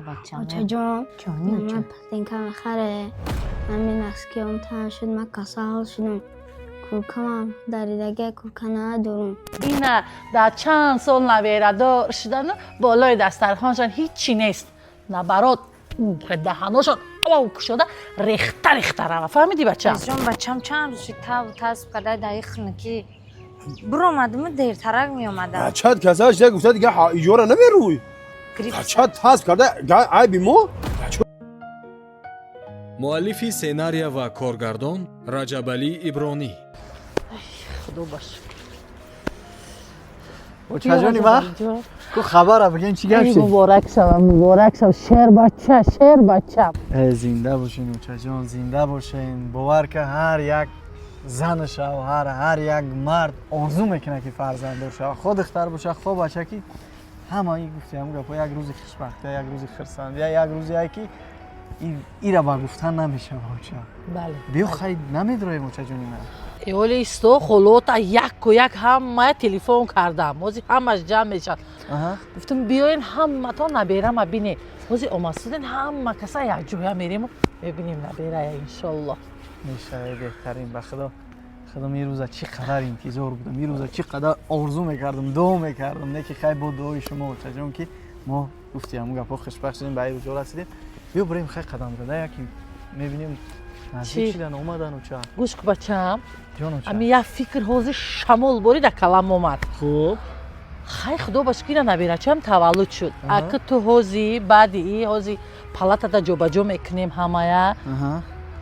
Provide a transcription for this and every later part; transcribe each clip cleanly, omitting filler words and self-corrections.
بچم بچه جان جانی من جان پتینکم خره همین است که اون تر شد من کسال شدم کورکم دریدگه کورکنه دارم این در چند سال نویره‌دار شدن بالای دسترخوانشان هیچی نیست نه برات دهناشان او شده ریخته ریخته روه فهمیدی بچه؟ عزیز جان بچم چند روز شد تاسب کرده دقیق نکی برو آمدم دیرترک می آمده بچت کساش ده گفته دیگه ایجورا نمیروی بچت هست کرده عیبی مو مؤلفی سенارия ва коргардон раҷабалӣ ибронӣ خدا باش بچه جانی ما کو خبره بگین چی گپ شد مبارک شو شیر بچه زنده باشین بچه جان زنده باشین باور که هر یک زن شوهر هر یک مرد آرزو میکنه که فرزند باشه خود دختر باشه خود بچه کی همه این گفتم گپ یک روز خوشبخت یا یک روز خرسند یا یک روزی که ایرا با گفتن نمیشه بچه بله بیو خیلی نمیدروی بچه جانی من اولی استو خلوتا یک و یک همه تلفن کردم موزی همش جمع میشد گفتم بیاین همه تا نبیرم ببینی موزی اومدن همه کسا یک جویا میریم و ببینیم نبیره انشالله میشه بهترین به خدا خدا می روزا چی قدر انتظار بودم می روزا چی قدر آرزو میکردم دعا میکردم نه که خیلی با دعای شما بچه جان که ما گفتیم گپا خوشبخت شدیم به این روزا رسیدیم بیا بریم خیلی قدم زده یکی میبینیم نزدیک شدن اومدن و چه گوش که بچم جانو چه امی یک فکر حوزی شمول باری در کلام اومد خوب خیلی خدا باش که نبیره چم تولد شد اگه تو حوزی بعدی ای حوزی پلاتا دا جو بجو میکنیم همه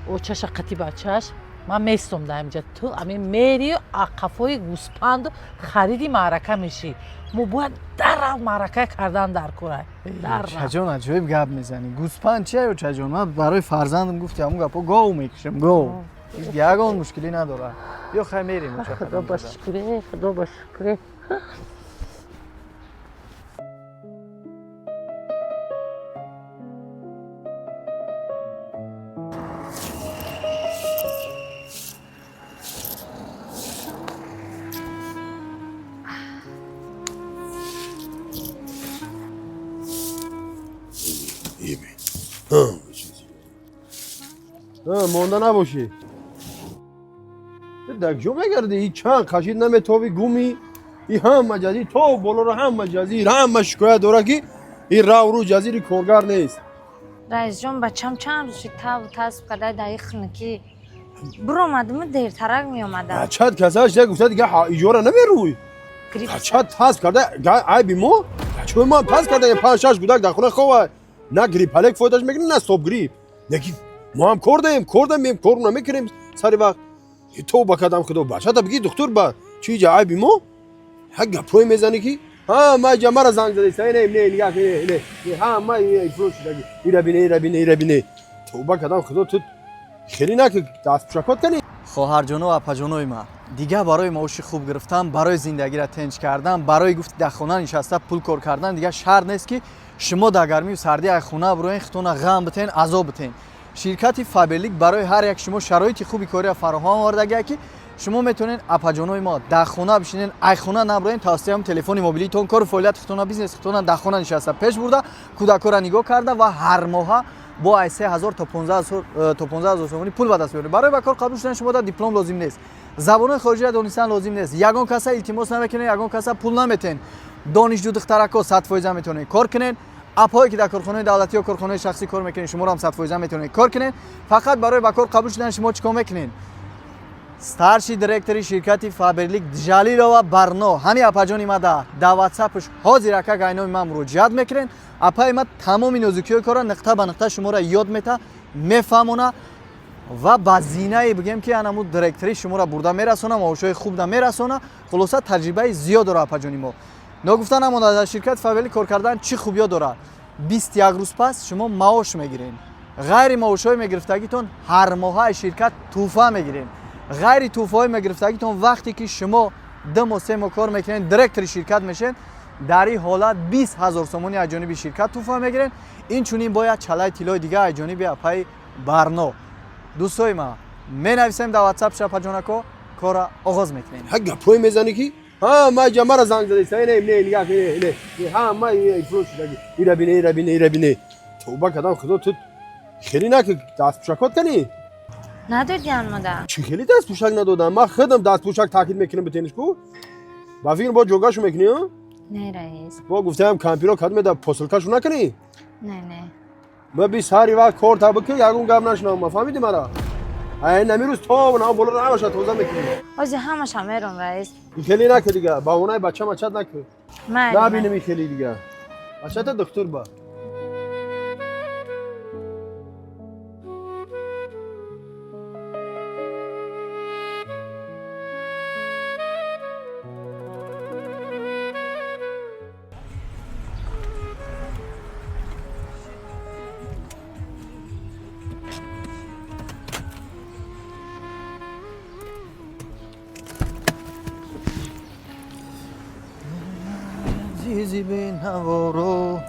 او چش قطی بچهش من میستم در اینجا تو امی میری و اقفای گوسپند خریدی معرکه میشی مو باید در معرکه کردن در کوره در چجان عجایب گپ میزنی گوسپند چیه چجان من برای فرزندم گفتم اون گپا گاو میکشم گاو یگان مشکلی نداره بیا خیلی میریم خدا با شکره خدا با شکره مونده نباشی دکجو میگردی این چند خشید نمیتوی گومی این هم مجازی تو بولو رو هم مجازی هم شکایت داره که این راه رو جزیری کارگر نیست رئیس جان بچم چند روز شد تاسب کرده دقیق نکی برو آمدم دیرترک می آمده بچت کساش ده گفته دیگه ایجورا نمیروی بچت هست کرده عیبی مو چون ما پس کرده یه 5 6 کودک در خونه خوبه نه گریپ هلک فوتاش میگیریم نه صبح گریپ نگی ما هم کردیم میم کار نمیکنیم سری وقت تو با کدام خدا بچه تا بگی دکتر با چی جایب مو حق گپوی میزنی کی ها ما جمع زنگ زدی سای نه نگاه نه ها ما فروش دادی ایرا بینه تو با کدام خدا تو خیلی نه که دست شکات کنی خواهر جانو و اپا جانوی ما دیگه برای معاش خوب گرفتن برای زندگی را تنج کردن برای گفت در خونه نشسته پول کار کردن دیگه شرط نیست که شما در گرمی و سردی از خونه بروین خودتون غم بتین عذاب بتین شرکت فابریک برای هر یک شما شرایط خوبی کاری فراهم آورده که شما میتونین اپا جانوی ما در خونه بشینین ای خونه نبروین توسط هم تلفن موبیلیتون کار فعالیت خودتون بیزنس خودتون در خونه نشسته پیش برده کودکا را نگاه کرده و هر ماه با 3000 تا 15000 سومانی پول به دست بیارید برای به کار قبول شدن شما در دیپلم لازم نیست زبان خارجی دانستن لازم نیست یگان کسا التماس نمیکنه یگان کسا پول نمیتین دانشجو دخترکا 100% میتونین کار کنین اپایی که در کارخانه دولتی یا کارخانه شخصی کار میکنین شما رو هم 100% میتونین کار کنین فقط برای به کار قبول شدن شما چیکار میکنین старший директори ширкати фаберлик Джалилова Барно ҳами апаҷони ма да ватсапш ҳозир ака гайнои ма муроҷиат мекунен апаи ма тамоми нозукиҳои кора нуқта ба нуқта шуморо ёд мета мефаҳмона ва ба зинаи бигем ки анаму директори шуморо бурда мерасона маошҳои хуб да мерасона хулоса таҷрибаи зиёд дора апаҷони мо ногуфта намонад дар ширкати фаберлик кор кардан чӣ хубиё дора 21 рӯз пас шумо маош мегирен ғайри маошҳои мегирифтагитон ҳар моҳаи ширкат тӯҳфа мегирен غیر توفای مگرفتگیتون وقتی که شما 2 ماه 3 ماه کار میکنین دایرکتور شرکت میشین در این حالت 20000 سومانی از جانب شرکت توفا میگیرین این چونین باید چلای طلای دیگه از جانب اپای برنو دوستای ما مینویسیم در واتساپ شپ جانکو کار آغاز میکنین حق پوی میزنی کی ها ما جمع زنگ زدی سای نه نگاه نه ها ما فروش دادی ایرا بینه توبه کردم خدا تو خیلی نه که دست پوشکات کنی ندادین مادر. چی خیلی دست پوشک ندادم من خودم دست پوشک تاکید میکنم به تنشکو با فکر با جوگاشو میکنی ها نه رئیس. با گفتم کامپیرو کدوم دا پوسلکاشو نکنی نه نه. ما 20 ساری وقت کار تا بکی یگون گام نشنم ما فهمیدی مرا این نمیروز تو نه بالا نباشه توزه میکنی آزی همش هم میرم رئیس. این خیلی نکه دیگه با اونای بچه مچت نکه من. نبینم این خیلی دیگه بچه تا دکتر با عزیزی بین هوارو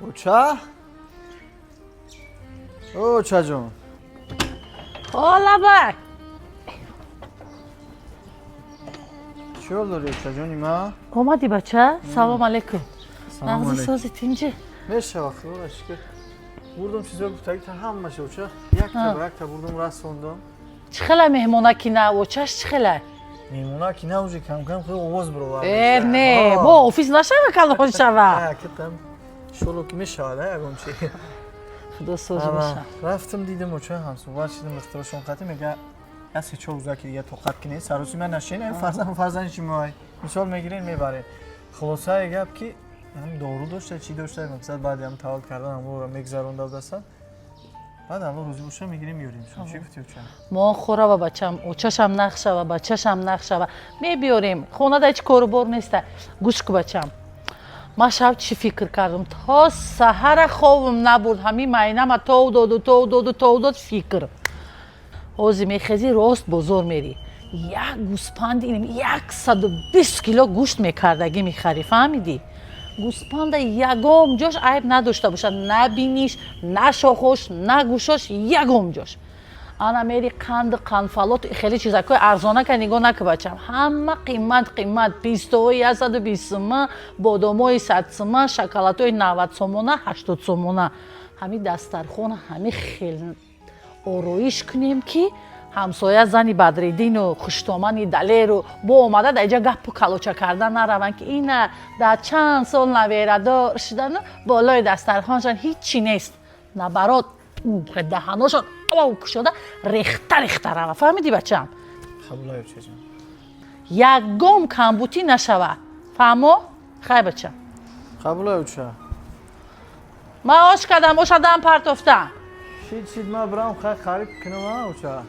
اوچا اوچا جون حالا بک چی داری اوچا جونی ما؟ اومدی بچه؟ سلام علیکم سلام نغزی علیکم سازی تینجه میشه وقت باش که بردم چیزا گفتگی تا هم باشه اوچا یک تا بردم رسوندم چی خیلی مهمونه کی نه و چش چی خیلی؟ میمونا کی نوجی کم کم خیلی آواز برو نه با اوفیس نشوه کلان شوه کتم شلو که میشه یکم چی خدا سوزی بشه رفتم دیدم اوچا هم صحبت شدم اخترشون قطعی میگه کسی چه روزا که دیگه توقت کنی سروسی من نشینه فرزن چی میای مثال میگیرین میبرین خلاصه گپ که هم دارو داشته چی داشته مقصد بعد هم تاول کردن هم رو میگذرونده دستم بعد الان روزی بوشه میگیریم میاریم شما چی گفتی اوچا ما خورا و بچم اوچشم نخشه و بچه‌شم نخشه و میبیاریم خونه دا هیچ کارو بار نیسته گوش کو بچم ما شب چی فکر کردم تا سحر خوابم نبرد همین معینم تا داد فکر حوزی میخزی راست بزرگ میری یک گوسپند اینم 120 کیلو گوشت میکردگی میخری فهمیدی گوسپند یگم جاش عیب نداشته باشه نبینیش نه شاخوش نه گوشاش یگم جاش انا میری قندفلات خیلی چیزاکای ارزانه که نگاه نکه بچم همه قیمت پیستوی 120 سومه بادامای 100 سومه شکلاتای 90 سومونه 80 سومونه همین دسترخوان همین خیلی آرایش کنیم که همسایه زنی بدریدین و خوشتومنی دلیر رو با اومده در اینجا گپ و کلوچه کردن نروند که این در چند سال نویردار شدن بالای دسترخوانشان هیچی نیست نه برات دهناشان اوک شده ریخته روه فهمیدی بچم قبولای اوچا جون یک گام کمبوتی نشوه فهمو خیلی بچم قبولای اوچا من آش کردم آشدم پرتفتم چید ما برام خیلی خرید کنم ها اوچا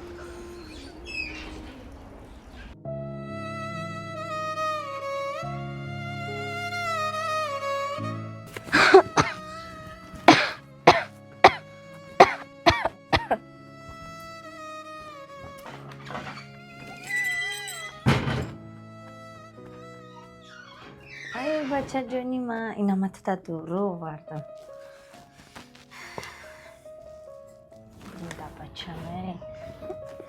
ای بچه جونی من اینا من تا دورو بردم دا بچه‌مه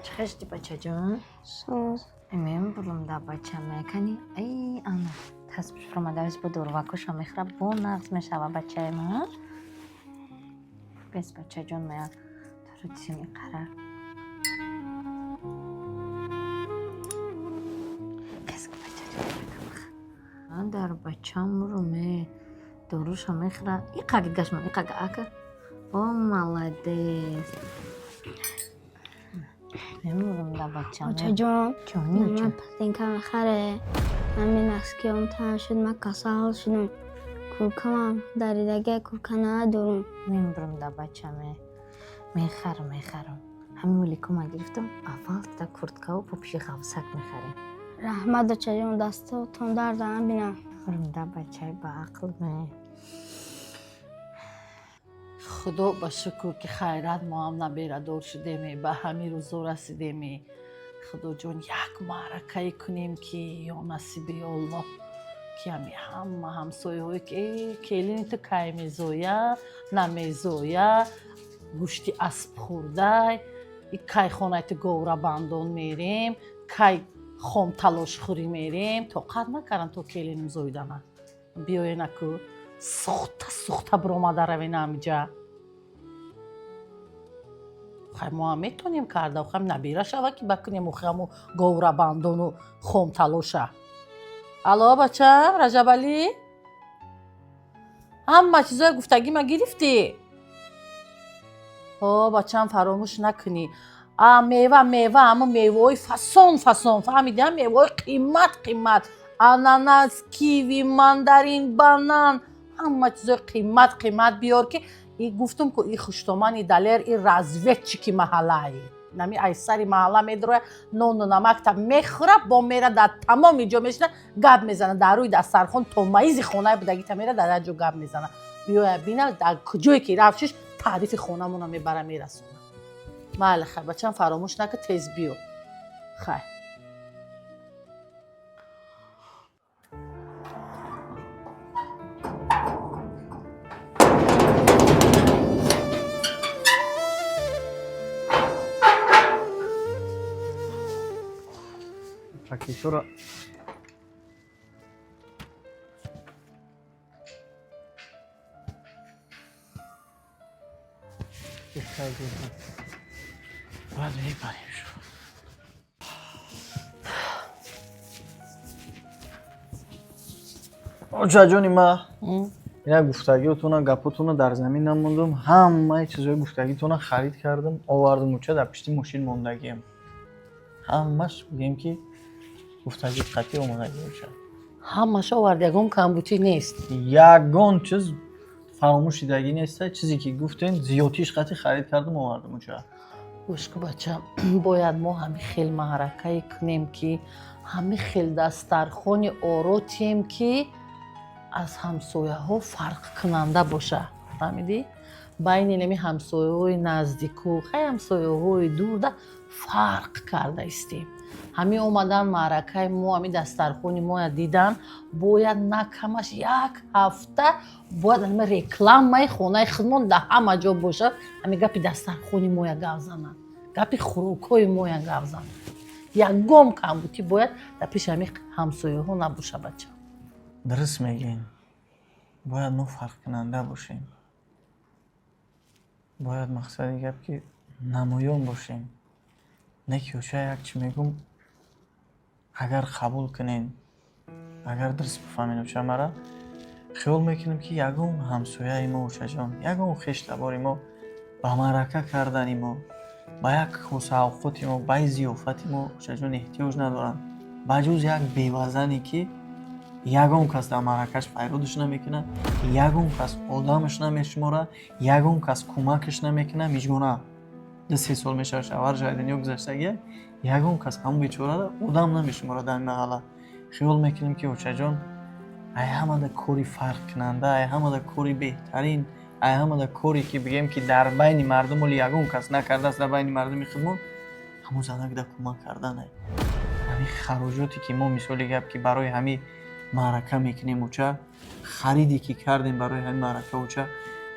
چه خشتی بچه جون؟ ساز امیم برم دا بچه‌مه کنی ای انا تصبیش فرما دویز با دورواکوش هم میخرم با نقص میشه و بچه من بس بچه جون من تا رو چی میقرار کس که بچه جون من در بچه‌م رو می دوروش هم میخرم ای قاقی گشم ای قاقی اکر او مالدیس نمیدونم دا بچه‌مه اوچا جون جونی من جون پتین کم خره همین از که اون تمام شد من کسا حال شدم کورکم هم دریدگه کورکنه دارم میبرم دا بچه‌مه میخرم همین ولی که من گرفتم اول تا کرتکا و پوپشی خواسک میخریم رحمت اوچا جون دسته تون دردم بینم برم دا بچه با عقل می худо ба шукр ки хайрат мо ҳам наберадор шудем ба ҳамин рӯзо расидем. худоҷон як маъракае кунем ки ё насиби Аллоҳ ки ҳами ҳама ҳамсояҳое ки келини ту кай мезоя намезоя гӯшти асп хӯрдай кай хонаи ту говрабандон мерем кай хом талошхӯрӣ мерем тоқат накардам то келиним зоидана биёенаку сухта сухта биромада равена амиҷа хай мо ҳам метонем карда хам набира шава ки бакунем хаму говрабандону хом талоша алло бачам Раҷабалӣ ҳама чизои гуфтагима гирифтӣ бачам фаромӯш накунӣ мева ҳамун меваҳои фасон фаҳмидӣ меваҳои қимат ананас киви мандарин банан ҳама чизои қимат биёр ки гуфтум ку и хуштомани далер и разведчики маҳаллаи нами айсари маҳалла медроя нону намакта мехӯра бо мера дар тамоми ҷо мешина гап мезана дар рӯи дастархон то маизи хонаи будагита мера дар ҷо гап мезана биёя бина дар куҷое ки рафтиш таърифи хонамона мебара мерасона майли хай бачам фаромӯш накун тез биё хай Пакетора باید میبریم شو آجا جانی ما اینا گفتگیتون گپتون در زمین نموندم همه چیزای گفتگیتون خرید کردم آوردم اونجا در پشت ماشین موندگیم همش بگیم که گفتگی قطعی اومدگی میشه ҳамаша овард ягон камбутӣ нест ягон чиз фаромӯшидагӣ неста чизе ки гуфтен зиёдтиш қати харид кардам овардам уҷа гӯшку бачам бояд мо ҳами хел маъракае кунем ки ҳами хел дастархони оротием ки аз ҳамсояҳо фарқкунанда боша фаҳмидӣ байни нами ҳамсояҳои наздику хай ҳамсояҳои дурда фарқ карда истем ҳамин омадан маъракаи мо ҳамин дастархони моя дидан бояд накамаш як ҳафта бояд ҳама рекламаи хонаи худмон дар ҳама ҷо боша ҳамин гапи дастархони моя гап занад гапи хӯрокҳои моя гап занад ягон камбутӣ бояд дар пеши ҳамин ҳамсояҳо набоша бача дуруст мегин бояд мо фарқкунанда бошем бояд мақсади гап ки намоён бошем не ки оша як чӣ мегум агар қабул кунен агар дуруст бифаҳмен оша мара хиёл мекунем ки ягон ҳамсояи мо ошаҷон ягон хештабори мо ба маърака кардани мо ба як коса овқоти мо ба зиёфати мо ошаҷон эҳтиёҷ надоранд ба ҷуз як бевазане ки ягон кас дар маъракаш пайродаш намекунад ягон кас одамаш намешумора ягон кас кӯмакаш намекунад миҷгона 2-3 сол мешава шавар ҷои дунё гузаштагия ягон кас ҳамун бечораро одам намешумора дар маҳалла хиёл мекунем ки очаҷон ай ҳамада кори фарқкунанда ай ҳамада кори беҳтарин ай ҳамада коре ки бигем ки дар байни мардум оли ягон кас накардааст дар байни мардуми худмон ҳамун занагда кӯмак кардан ай ҳамин хароҷоте ки мо мисоли гап ки барои ҳамин маърака мекунем уча хариде ки кардем барои ҳамин маърака уча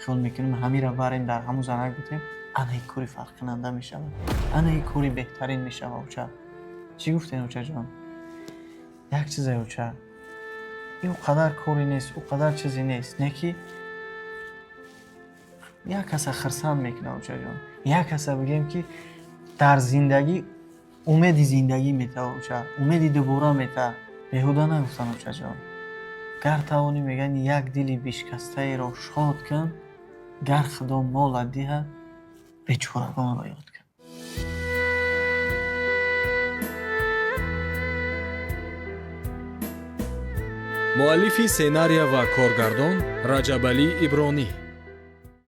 хиёл мекунем ҳамира барем дар ҳамун занак бутем ана ин кори фарқкунанда мешавад ана ин кори беҳтарин мешавад уча чӣ гуфтен учаҷон як чизе уча ин қадар кори нест у қадар чизе нест не ки як каса хирсанд мекунад учаҷон як каса бигем ки дар зиндагӣ умеди зиндагӣ метава уча умеди дубора мета беҳуда нагуфтан учаҷон гар тавонӣ мегӯянд як дили бишкастаеро шод кун гар худо молат диҳад бечорагонро ёд кун муаллифи сценария ва коргардон Раҷабалӣ Ибронӣ